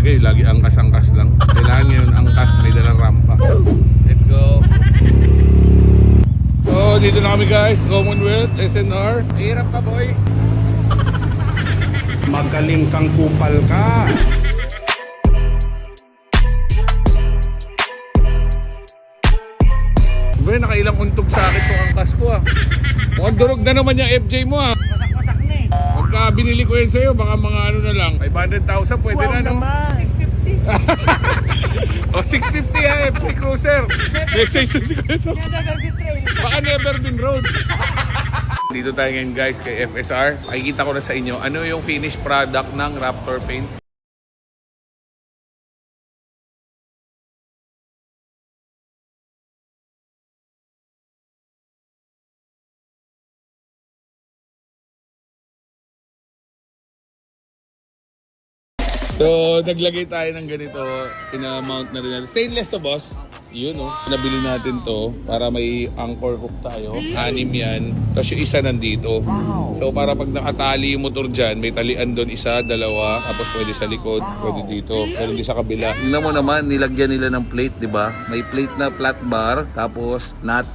kayo, lagi angkas-angkas lang. Kailangan ngayon angkas, may dalang rampa. Let's go! So, dito na kami guys, Commonwealth, SNR. Hirap ka boy. Magaling kang kupal ka. Boy, nakailang untog sa akin itong angkas ko ah. Mukhang durog na naman yung FJ mo ah. Wasak-wasak na eh. Pagka binili ko yun sa'yo, baka mga ano na lang. 500,000 pwede na no? 650. O 650 ah, FJ Cruiser. Message na si Cruiser. Never be trail. Baka never been road. Dito tayo ngayon guys kay FSR. Makikita ko na sa inyo ano yung finished product ng Raptor paint. So, naglagay tayo ng ganito, ina-mount na rin natin. Stainless to, boss. Yun, no? Pinabili natin to para may anchor hook tayo. 6 yan. Tapos yung isa nandito. So, para pag nakatali yung motor dyan, may talian doon isa, dalawa. Tapos pwede sa likod, pwede dito. Pero di sa kabila. Tingnan mo naman, nilagyan nila ng plate, di ba? May plate na flat bar, tapos nut